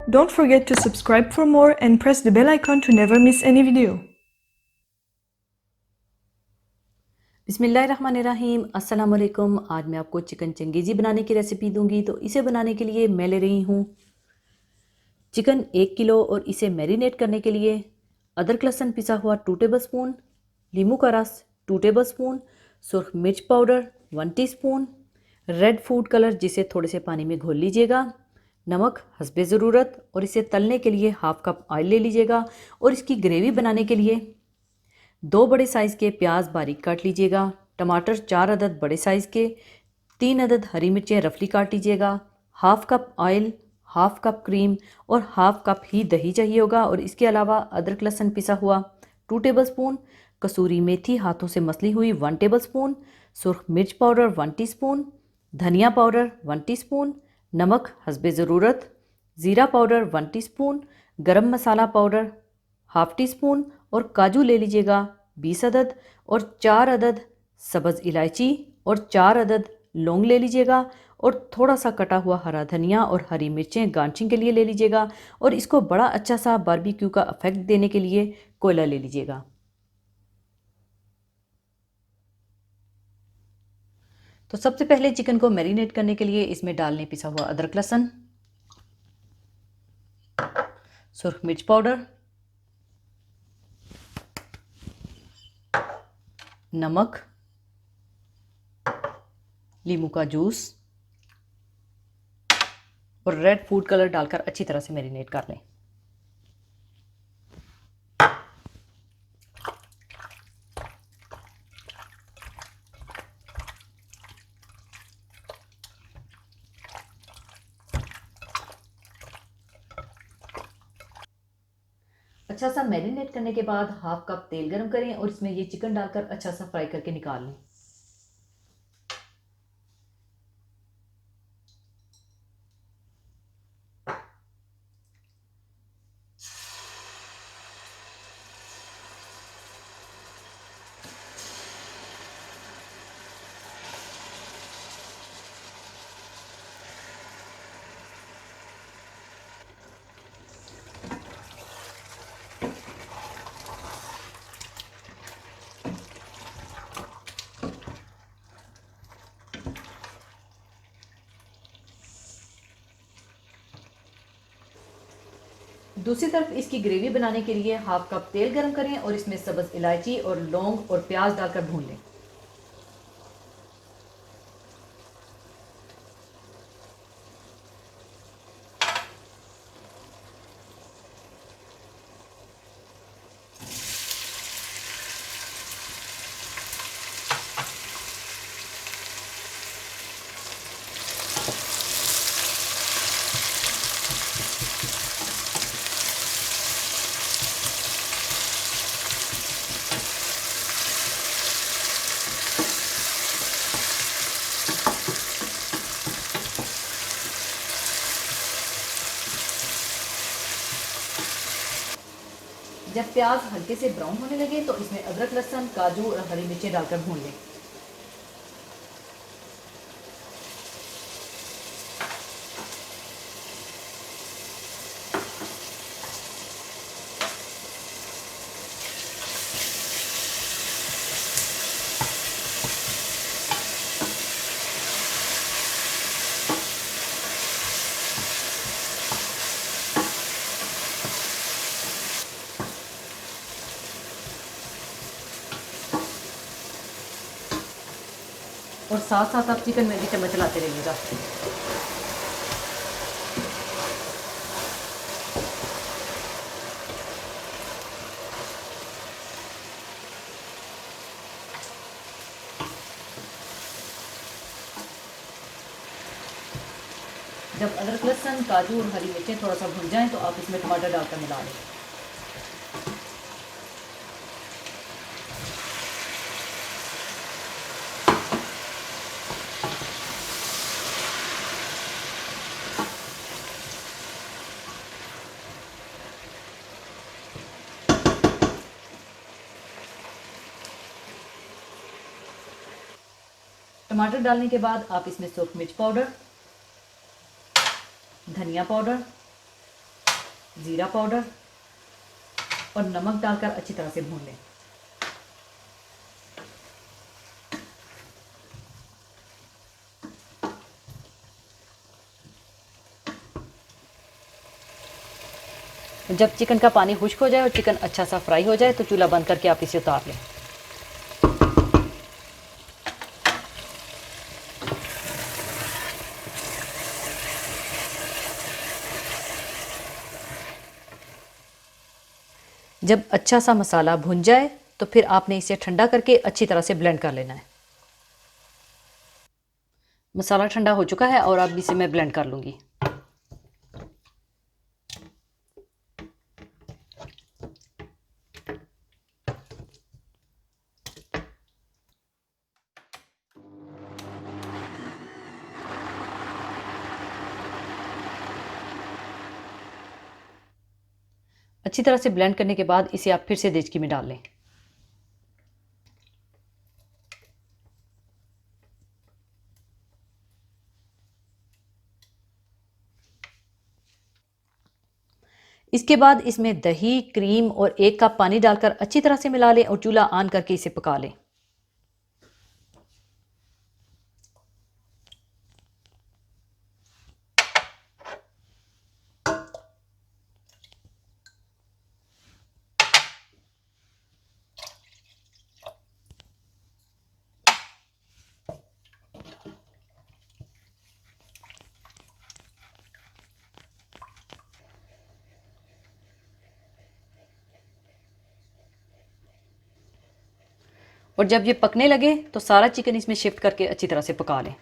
Don't forget to subscribe for more and press the bell icon to never miss any video. बिस्मिल्लाहिर्रहमानिर्रहीम, अस्सलाम वालेकुम। आज मैं आपको चिकन चंगेज़ी बनाने की रेसिपी दूंगी। तो इसे बनाने के लिए मैं ले रही हूँ चिकन 1 किलो और इसे मैरिनेट करने के लिए अदरक लहसुन पिसा हुआ 2 टेबल स्पून, नींबू का रस 2 टेबल स्पून, सुरख मिर्च powder 1 teaspoon, red food colour जिसे थोड़े से पानी में घोल लीजिएगा, नमक हस्बे ज़रूरत और इसे तलने के लिए हाफ कप ऑयल ले लीजिएगा। और इसकी ग्रेवी बनाने के लिए 2 बड़े साइज़ के प्याज बारीक काट लीजिएगा, टमाटर 4 अदद बड़े साइज़ के, 3 अदद हरी मिर्चें रफली काट लीजिएगा, half cup oil, half cup cream और हाफ कप ही दही चाहिए होगा। और इसके अलावा अदरक लहसुन पिसा हुआ 2 टेबल स्पून, कसूरी मेथी हाथों से मसली हुई 1 टेबल स्पून, सुरख मिर्च पाउडर 1 टीस्पून, धनिया पाउडर 1 टीस्पून, नमक हस्बे ज़रूरत, ज़ीरा पाउडर 1 टीस्पून, गरम मसाला पाउडर हाफ टी स्पून और काजू ले लीजिएगा 20 अदद और 4 अदद सब्ज़ इलायची और 4 अदद लौंग ले लीजिएगा और थोड़ा सा कटा हुआ हरा धनिया और हरी मिर्चें गार्निशिंग के लिए ले लीजिएगा। और इसको बड़ा अच्छा सा बारबेक्यू का इफेक्ट देने के लिए कोयला ले लीजिएगा। तो सबसे पहले चिकन को मैरिनेट करने के लिए इसमें डालने पिसा हुआ अदरक लहसुन, सुरख मिर्च पाउडर, नमक, नींबू का जूस और रेड फूड कलर डालकर अच्छी तरह से मैरिनेट कर लें। अच्छा सा मैरिनेट करने के बाद हाफ कप तेल गरम करें और इसमें ये चिकन डालकर अच्छा सा फ्राई करके निकाल लें। दूसरी तरफ इसकी ग्रेवी बनाने के लिए हाफ कप तेल गरम करें और इसमें सब्ज़ इलायची और लौंग और प्याज डालकर भून लें। जब प्याज हल्के से ब्राउन होने लगे तो इसमें अदरक लहसुन, काजू और हरी मिर्चें डालकर भून लें। और साथ साथ आप चिकन में भी चम्मच चलाते रहिएगा। जब अदरक लहसुन, काजू और हरी मिर्चें थोड़ा सा भुन जाएं तो आप इसमें टमाटर डालकर मिला लें। टमाटर डालने के बाद आप इसमें सुरख मिर्च पाउडर, धनिया पाउडर, ज़ीरा पाउडर और नमक डालकर अच्छी तरह से भून लें। जब चिकन का पानी खुश्क हो जाए और चिकन अच्छा सा फ्राई हो जाए तो चूल्हा बंद करके आप इसे उतार लें। जब अच्छा सा मसाला भुन जाए तो फिर आपने इसे ठंडा करके अच्छी तरह से ब्लेंड कर लेना है। मसाला ठंडा हो चुका है और अब इसे मैं ब्लेंड कर लूँगी। अच्छी तरह से ब्लेंड करने के बाद इसे आप फिर से देचकी में डाल लें। इसके बाद इसमें दही, क्रीम और 1 कप पानी डालकर अच्छी तरह से मिला लें और चूल्हा ऑन करके इसे पका लें। और जब ये पकने लगे तो सारा चिकन इसमें शिफ्ट करके अच्छी तरह से पका लें।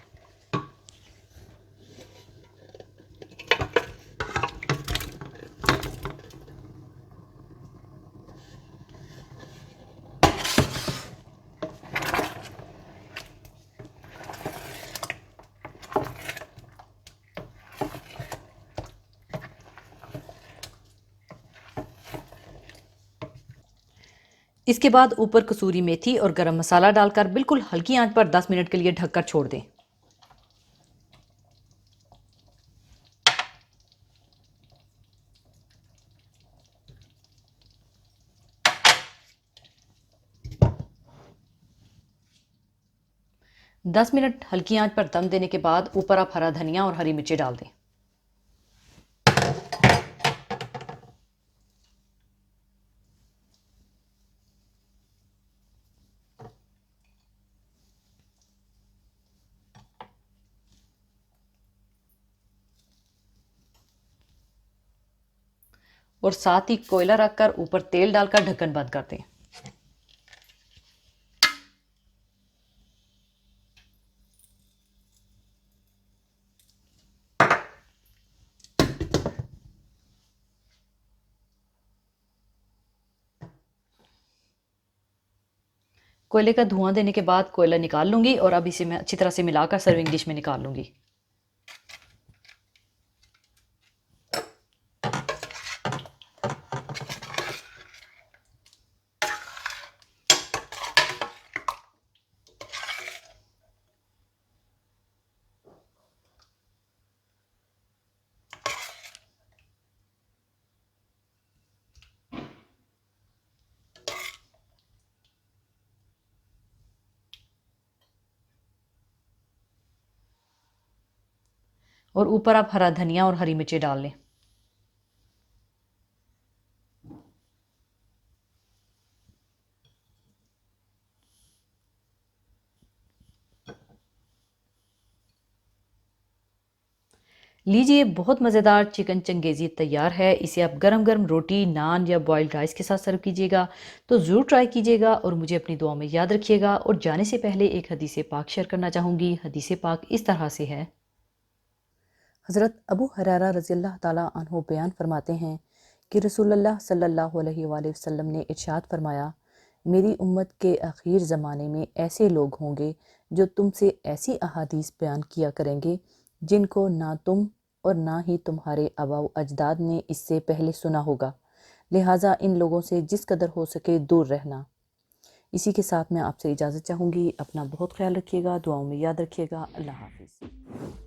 इसके बाद ऊपर कसूरी मेथी और गरम मसाला डालकर बिल्कुल हल्की आंच पर 10 मिनट के लिए ढककर छोड़ दें। दस मिनट हल्की आंच पर दम देने के बाद ऊपर आप हरा धनिया और हरी मिर्ची डाल दें। और साथ ही कोयला रखकर ऊपर तेल डालकर ढक्कन बंद कर दें। कोयले का धुआं देने के बाद कोयला निकाल लूंगी और अब इसे मैं अच्छी तरह से मिलाकर सर्विंग डिश में निकाल लूंगी। और ऊपर आप हरा धनिया और हरी मिर्ची डाल लें। लीजिए, बहुत मज़ेदार चिकन चंगेज़ी तैयार है। इसे आप गरम गरम रोटी, नान या बॉइल्ड राइस के साथ सर्व कीजिएगा। तो ज़रूर ट्राई कीजिएगा और मुझे अपनी दुआ में याद रखिएगा। और जाने से पहले एक हदीस पाक शेयर करना चाहूँगी। हदीस पाक इस तरह से है। हज़रत अबू हुरैरा रज़ियल्लाहु ताला अन्हु बयान फरमाते हैं कि रसूलुल्लाह सल्लल्लाहु अलैहि वसल्लम ने इरशाद फरमाया, मेरी उम्मत के आखिर ज़माने में ऐसे लोग होंगे जो तुमसे ऐसी अहादीस बयान किया करेंगे जिनको ना तुम और ना ही तुम्हारे आबा अजदाद ने इससे पहले सुना होगा। लिहाजा इन लोगों से जिस कदर हो सके दूर रहना। इसी के साथ मैं आपसे इजाज़त चाहूँगी। अपना बहुत ख्याल रखिएगा, दुआओं में याद रखिएगा। अल्लाह हाफ़िज़।